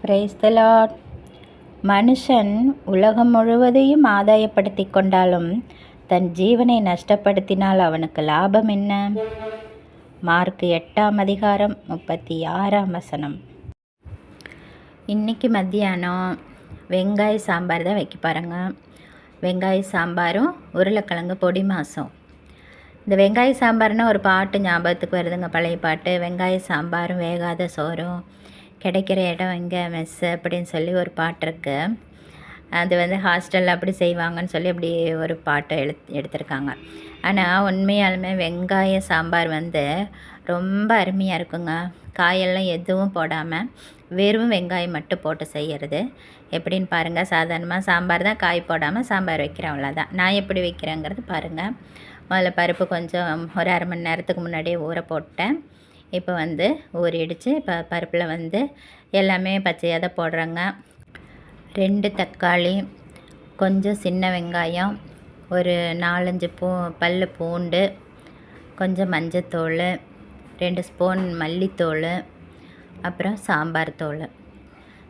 Praise the Lord. மனுஷன் உலகம் முழுவதையும் ஆதாயப்படுத்தி கொண்டாலும் தன் ஜீவனை நஷ்டப்படுத்தினால் அவனுக்கு லாபம் என்ன? மார்க் 8:36. இன்றைக்கி மத்தியானம் வெங்காய சாம்பார் தான் வைக்க பாருங்க. வெங்காய சாம்பாரும் உருளைக்கிழங்கு பொடி மாசும். இந்த வெங்காய சாம்பார்னால் ஒரு பாட்டு ஞாபகத்துக்கு வருதுங்க, பழைய பாட்டு. வெங்காய சாம்பாரும் வேகாத சோறும் கிடைக்கிற இடம் எங்கே மெஸ்ஸு அப்படின்னு சொல்லி ஒரு பாட்டு இருக்குது. அது ஹாஸ்டலில் அப்படி செய்வாங்கன்னு சொல்லி அப்படி ஒரு பாட்டை எடுத்திருக்காங்க. ஆனால் உண்மையாலுமே வெங்காய சாம்பார் ரொம்ப அருமையாக இருக்குங்க. காயெல்லாம் எதுவும் போடாமல் வெறும் வெங்காயம் மட்டும் போட்டு செய்கிறது எப்படின்னு பாருங்கள். சாதாரணமாக சாம்பார் தான், காய் போடாமல் சாம்பார் வைக்கிறேன், அவ்வளோதான். நான் எப்படி வைக்கிறேங்கிறது பாருங்கள். முதல்ல பருப்பு கொஞ்சம் ஒரு அரை மணி நேரத்துக்கு முன்னாடியே ஊற போட்டேன். இப்போ ஊறிடுச்சு. இப்போ பருப்பில் எல்லாமே பச்சையாக தான் போடுறேங்க. 2 தக்காளி, கொஞ்சம் சின்ன வெங்காயம், ஒரு 4-5 பல் பூண்டு, கொஞ்சம் மஞ்சத்தூள், 2 ஸ்பூன் மல்லித்தூள், அப்புறம் சாம்பார் தூள்.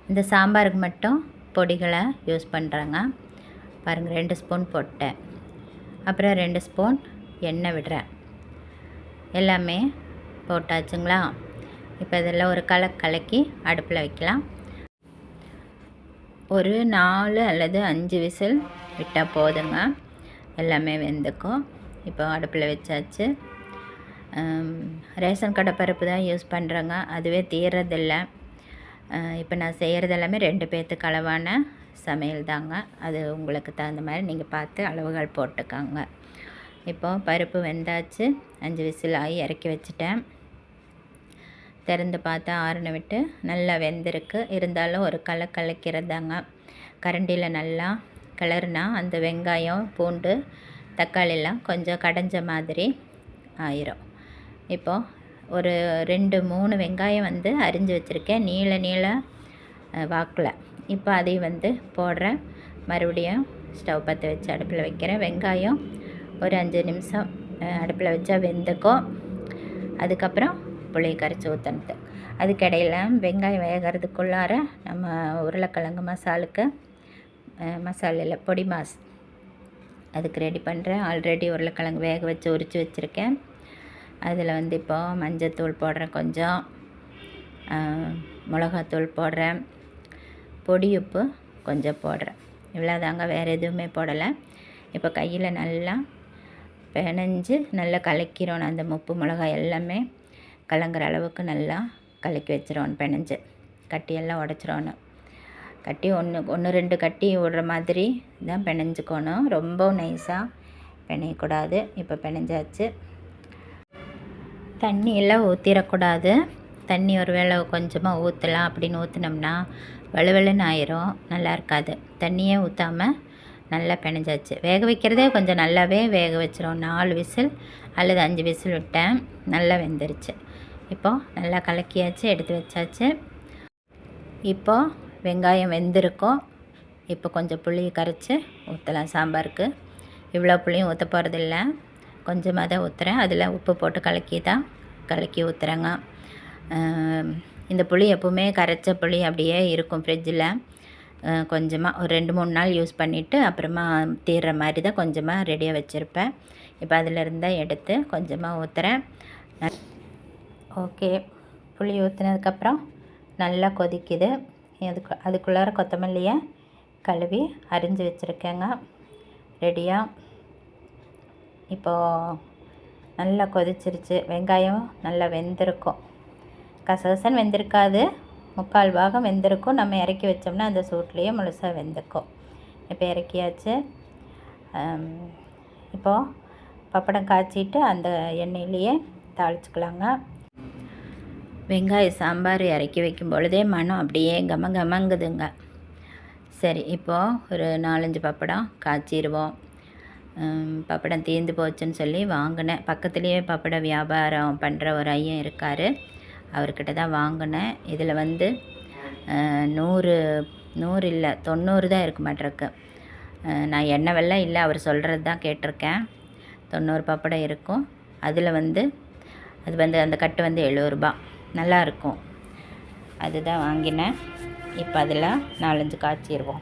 இந்த சாம்பாருக்கு மட்டும் பொடிகளை யூஸ் பண்ணுறேங்க. பாருங்கள், 2 ஸ்பூன் போட்டேன். அப்புறம் 2 ஸ்பூன் எண்ணெய் விடுறேன். எல்லாமே போட்டாச்சுங்களா? இப்போ இதெல்லாம் ஒரு கலக்கி அடுப்பில் வைக்கலாம். ஒரு 4 அல்லது 5 விசில் விட்டால் போதுங்க, எல்லாமே வெந்துக்கும். இப்போ அடுப்பில் வச்சாச்சு. ரேஷன் கடை பருப்பு தான் யூஸ் பண்ணுறேங்க, அதுவே தீரதில்லை. இப்போ நான் செய்கிறது எல்லாமே 2 பேர்த்துக்கு அளவான சமையல் தாங்க. அது உங்களுக்கு தகுந்த மாதிரி நீங்கள் பார்த்து அளவுகள் போட்டுக்கோங்க. இப்போது பருப்பு வெந்தாச்சு. 5 விசில் ஆகி இறக்கி வச்சுட்டேன். திறந்து பார்த்தா ஆறுன விட்டு நல்லா வெந்திருக்கு. இருந்தாலும் ஒரு கலக்கிறதாங்க. கரண்டியில் நல்லா கிளறுனா அந்த வெங்காயம், பூண்டு, தக்காளிலாம் கொஞ்சம் கடைஞ்ச மாதிரி ஆயிரும். இப்போது ஒரு 2-3 வெங்காயம் அரிஞ்சு வச்சுருக்கேன், நீள வாக்கில். இப்போ அதையும் போடுறேன். மறுபடியும் ஸ்டவ் பற்ற வச்சு அடுப்பில் வைக்கிறேன். வெங்காயம் ஒரு 5 நிமிஷம் அடுப்பில் வச்சா வெந்துக்கும். அதுக்கப்புறம் புளியை கரைச்சி ஊற்றணுது. அதுக்கிடையில் வெங்காயம் வேகிறதுக்குள்ளார நம்ம உருளைக்கிழங்கு மசாலில் பொடி மாஸ் அதுக்கு ரெடி பண்ணுறேன். ஆல்ரெடி உருளைக்கிழங்கு வேக வச்சு உரித்து வச்சுருக்கேன். அதில் இப்போ மஞ்சத்தூள் போடுறேன், கொஞ்சம் மிளகாத்தூள் போடுறேன், பொடி உப்பு கொஞ்சம் போடுறேன். இவ்வளோதாங்க, வேறு எதுவுமே போடலை. இப்போ கையில் நல்லா பிணைஞ்சு நல்லா கலக்கிறோம். அந்த உப்பு மிளகாய் எல்லாமே கலங்குற அளவுக்கு நல்லா கலக்கி வச்சிரோன்னு, பிணைஞ்சு கட்டியெல்லாம் உடச்சிரோன்னு. கட்டி 1-2 கட்டி விடுற மாதிரி தான் பிணைஞ்சிக்கணும், ரொம்ப நைஸாக பிணையக்கூடாது. இப்போ பிணைஞ்சாச்சு. தண்ணியெல்லாம் ஊற்றிடக்கூடாது. தண்ணி ஒரு வேளை கொஞ்சமாக ஊற்றலாம். அப்படின்னு ஊற்றினோம்னா வலுவலுன்னு ஆயிரும், நல்லா இருக்காது. தண்ணியே ஊற்றாமல் நல்லா பிணைஞ்சாச்சு. வேக வைக்கிறதே கொஞ்சம் நல்லாவே வேக வச்சிரும். 4 விசில் அல்லது 5 விசில் விட்டேன், நல்லா வெந்துருச்சு. இப்போது நல்லா கலக்கியாச்சு, எடுத்து வச்சாச்சு. இப்போது வெங்காயம் வெந்திருக்கும். இப்போ கொஞ்சம் புளியை கரைச்சி ஊற்றலாம் சாம்பாருக்கு. இவ்வளோ புளியும் ஊற்ற போகிறதில்ல, கொஞ்சமாக தான் ஊற்றுறேன். அதில் உப்பு போட்டு கலக்கி ஊற்றுறேங்க. இந்த புளி எப்போவுமே கரைச்ச புளி அப்படியே இருக்கும் ஃப்ரிட்ஜில். கொஞ்சமாக ஒரு 2-3 நாள் யூஸ் பண்ணிவிட்டு அப்புறமா தீர்ற மாதிரி தான் கொஞ்சமாக ரெடியாக வச்சுருப்பேன். இப்போ அதில் இருந்தால் எடுத்து கொஞ்சமாக ஊற்றுறேன். ஓகே, புளி ஊற்றினதுக்கப்புறம் நல்லா கொதிக்குது. அதுக்குள்ளார கொத்தமல்லியை கழுவி அரிஞ்சு வச்சுருக்கேங்க, ரெடியாக. இப்போது நல்லா கொதிச்சிருச்சு. வெங்காயம் நல்லா வெந்திருக்கும், கசகசன்னு வெந்திருக்காது, 3/4 பாகம் வெந்திருக்கும். நம்ம இறக்கி வச்சோம்னா அந்த சூட்லேயே முழுசாக வெந்துக்கும். இப்போ இறக்கியாச்சு. இப்போது பப்படம் காய்ச்சிட்டு அந்த எண்ணெயிலேயே தாளிச்சுக்கலாங்க. வெங்காய சாம்பார் இறக்கி வைக்கும் பொழுதே மனம் அப்படியே கமங்குதுங்க. சரி, இப்போது ஒரு 4-5 பப்படம் காய்ச்சிடுவோம். பப்படம் தீர்ந்து போச்சுன்னு சொல்லி வாங்கினேன். பக்கத்துலேயே பப்பட வியாபாரம் பண்ணுற ஒரு ஐயன் இருக்கார், அவர்கிட்ட தான் வாங்கினேன். இதில் 100 இல்லை 90 தான் இருக்க மாட்டிருக்கு. நான் எண்ணெய் வெல்லம் இல்லை, அவர் சொல்கிறது தான் கேட்டிருக்கேன். 90 பப்படம் இருக்கும். அதில் அது அந்த கட்டு 70 ரூபா, நல்லாயிருக்கும். அதுதான் வாங்கினேன். இப்போ அதில் 4-5 காய்ச்சிடுவோம்.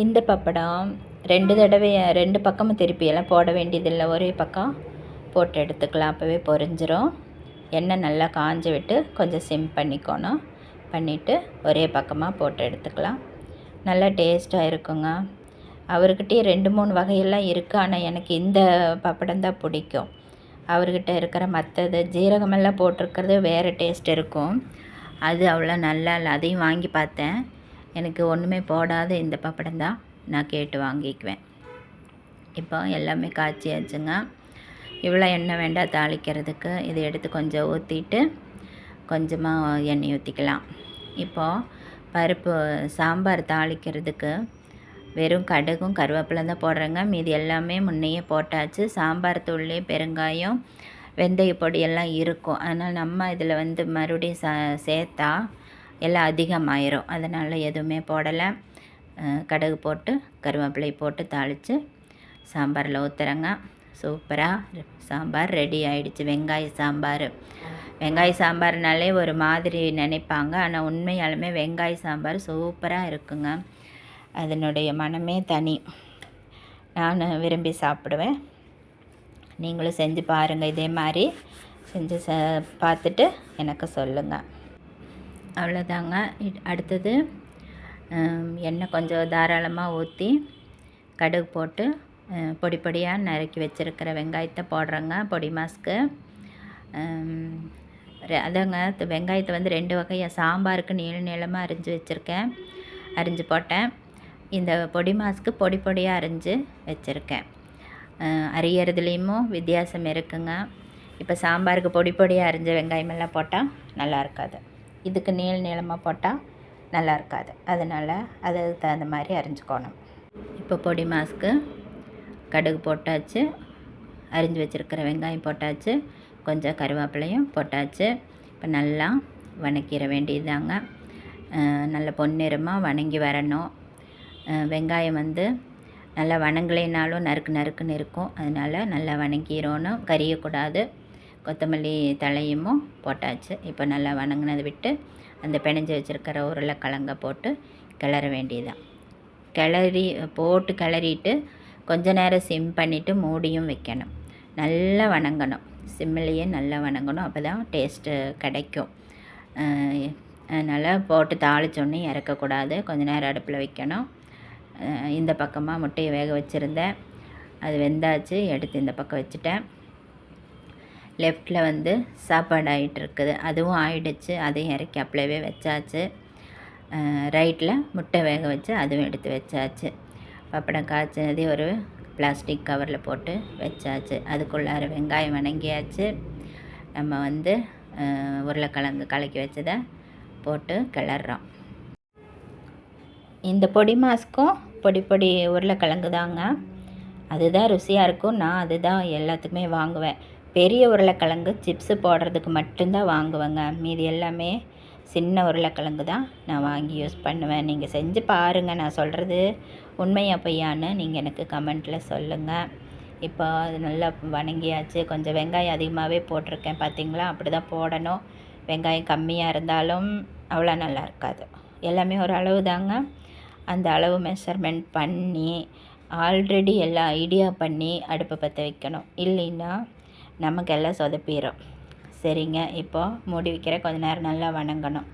இந்த பப்படம் 2 தடவை 2 பக்கமும் திருப்பியெல்லாம் போட வேண்டியதில்லை, ஒரே பக்கம் போட்டு எடுத்துக்கலாம், அப்போவே பொரிஞ்சிரும். எண்ணெய் நல்லா காஞ்ச விட்டு கொஞ்சம் சிம் பண்ணிக்கணும், பண்ணிவிட்டு ஒரே பக்கமாக போட்டு எடுத்துக்கலாம். நல்லா டேஸ்ட்டாக இருக்குங்க. அவர்கிட்டயே 2-3 வகையெல்லாம் இருக்குது, ஆனால் எனக்கு இந்த பப்படம் தான் பிடிக்கும். அவர்கிட்ட இருக்கிற மற்றது ஜீரகமெல்லாம் போட்டிருக்கிறது வேறு டேஸ்ட் இருக்கும், அது அவ்வளோ நல்லா இல்லை. அதையும் வாங்கி பார்த்தேன், எனக்கு ஒன்றுமே போடாத இந்த பப்படம் தான் நான் கேட்டு வாங்கிக்குவேன். இப்போ எல்லாமே காய்ச்சியாச்சுங்க. இவ்வளோ எண்ணெய் வேண்டாம் தாளிக்கிறதுக்கு. இதை எடுத்து கொஞ்சம் ஊற்றிட்டு கொஞ்சமாக எண்ணெய் ஊற்றிக்கலாம். இப்போது பருப்பு சாம்பார் தாளிக்கிறதுக்கு வெறும் கடுகும் கருவேப்பிலை தான் போடுறேங்க. மீதி எல்லாமே முன்னையே போட்டாச்சு. சாம்பார் தூள், பெருங்காயம், வெந்தய பொடி எல்லாம் இருக்கும். அதனால் நம்ம இதில் வந்து மறுபடியும் சேர்த்தா எல்லாம் அதிகமாயிரும், அதனால் எதுவுமே போடலை. கடுகு போட்டு கருவேப்பிலை போட்டு தாளித்து சாம்பாரில் ஊற்றுறேங்க. சூப்பராக சாம்பார் ரெடி ஆகிடுச்சு. வெங்காய சாம்பார். வெங்காய சாம்பார்னாலே ஒரு மாதிரி நினைப்பாங்க, ஆனால் உண்மையாலுமே வெங்காய சாம்பார் சூப்பராக இருக்குங்க. அதனுடைய மனமே தனி. நான் விரும்பி சாப்பிடுவேன். நீங்களும் செஞ்சு பாருங்கள், இதே மாதிரி செஞ்சு பார்த்துட்டு எனக்கு சொல்லுங்கள். அவ்வளோதாங்க. அடுத்தது எண்ணெய் கொஞ்சம் தாராளமாக ஊற்றி கடுகு போட்டு பொடி பொடியாக நறுக்கி வச்சுருக்கிற வெங்காயத்தை போடுறேங்க பொடி மாஸ்க்கு. அதாங்க, வெங்காயத்தை வந்து 2 வகையாக சாம்பாருக்கு நீளமாக அரிஞ்சு வச்சுருக்கேன், அரிஞ்சு போட்டேன். இந்த பொடி மாஸ்க்கு பொடி பொடியாக அரிஞ்சு வச்சுருக்கேன். அரியறதுலேயும் வித்தியாசம் இருக்குங்க. இப்போ சாம்பாருக்கு பொடி பொடியாக அரிஞ்ச வெங்காயமெல்லாம் போட்டால் நல்லா இருக்காது, இதுக்கு நீளமாக போட்டால் நல்லா இருக்காது. அதனால் அதுக்கு தகுந்த மாதிரி அரிஞ்சுக்கணும். இப்போ பொடி மாஸ்க்கு கடுகு போட்டாச்சு, அரிஞ்சு வச்சுருக்கிற வெங்காயம் போட்டாச்சு, கொஞ்சம் கருவேப்பிலையும் போட்டாச்சு. இப்போ நல்லா வணக்கிற வேண்டியதாங்க. நல்ல பொன்னிறமாக வணங்கி வரணும். வெங்காயம் வந்து நல்லா வணங்கலைனாலும் நறுக்குன்னு இருக்கும், அதனால் நல்லா வணங்கிடணும், கரியக்கூடாது. கொத்தமல்லி தழையும் போட்டாச்சு. இப்போ நல்லா வணங்கினதை விட்டு அந்த பிணைஞ்சி வச்சுருக்கிற உருளைக்கிழங்க போட்டு கிளற வேண்டியதான். கிளறிட்டு கொஞ்ச நேரம் சிம் பண்ணிவிட்டு மூடியும் வைக்கணும். நல்லா வணங்கணும், சிம்மிலேயே நல்லா வணங்கணும், அப்போ தான் டேஸ்ட்டு கிடைக்கும். அதனால் போட்டு தாளித்தோன்னே இறக்கக்கூடாது, கொஞ்சம் நேரம் அடுப்பில் வைக்கணும். இந்த பக்கமாக முட்டையை வேக வச்சுருந்தேன், அது வெந்தாச்சு, எடுத்து இந்த பக்கம் வச்சுட்டேன். லெஃப்டில் வந்து சாப்பாடு ஆகிட்டுருக்குது, அதுவும் ஆகிடுச்சு, அதையும் இறக்கி அப்படியே வச்சாச்சு. ரைட்டில் முட்டை வேக வச்சு அதுவும் எடுத்து வச்சாச்சு. பப்படம் காய்ச்சினதே ஒரு பிளாஸ்டிக் கவரில் போட்டு வச்சாச்சு. அதுக்குள்ளார வெங்காயம் வணங்கியாச்சு. நம்ம வந்து உருளைக்கிழங்கு கலக்கி வச்சதை போட்டு கிளறோம். இந்த பொடி மாஸ்க்கும் பொடி உருளைக்கிழங்கு தாங்க, அதுதான் ருசியாக இருக்கும். நான் அதுதான் எல்லாத்துக்குமே வாங்குவேன். பெரிய உருளைக்கிழங்கு சிப்ஸு போடுறதுக்கு மட்டும்தான் வாங்குவேங்க, மீதி எல்லாமே சின்ன உருளைக்கிழங்கு தான் நான் வாங்கி யூஸ் பண்ணுவேன். நீங்கள் செஞ்சு பாருங்கள், நான் சொல்கிறது உண்மையா பொய்யான்னு நீங்கள் எனக்கு கமெண்ட்டில் சொல்லுங்கள். இப்போ அது நல்லா வணங்கியாச்சு. கொஞ்சம் வெங்காயம் அதிகமாகவே போட்டிருக்கேன், பார்த்திங்களா? அப்படி தான் போடணும். வெங்காயம் கம்மியாக இருந்தாலும் அவ்வளோ நல்லா இருக்காது. எல்லாமே ஒரு அளவு தாங்க, அந்த அளவு மெஷர்மெண்ட் பண்ணி ஆல்ரெடி எல்லாம் ஐடியா பண்ணி அடுப்பை பற்ற வைக்கணும், இல்லைன்னா நமக்கு எல்லாம் சொதப்பிடும். சரிங்க, இப்போது மூடி வைக்கிற கொஞ்ச நேரம் நல்லா வணங்கணும்.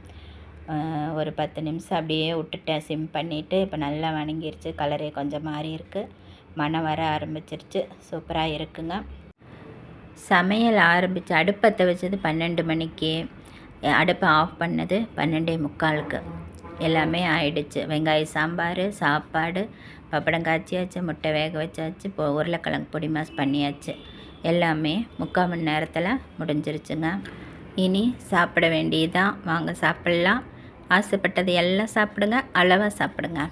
ஒரு 10 நிமிஷம் அப்படியே விட்டுட்டேன் சிம் பண்ணிவிட்டு. இப்போ நல்லா வணங்கிருச்சு, கலரே கொஞ்சம் மாறி இருக்குது, மணம் வர ஆரம்பிச்சிருச்சு, சூப்பராக இருக்குங்க. சமையல் ஆரம்பித்து அடுப்பத்தை வச்சது 12 மணிக்கு, அடுப்பை ஆஃப் பண்ணது 12:45. எல்லாமே ஆயிடுச்சு. வெங்காய சாம்பார், சாப்பாடு, பப்படம் காய்ச்சியாச்சு, முட்டை வேக வச்சாச்சு, இப்போ உருளைக்கிழங்கு பொடி மாஸ் பண்ணியாச்சு. எல்லாமே 3/4 மணி நேரத்தில் முடிஞ்சிருச்சுங்க. இனி சாப்பிட வேண்டியதுதான். வாங்க சாப்பிட்லாம். ஆசைப்பட்டது எல்லாம் சாப்பிடுங்க, அளவாக சாப்பிடுங்க.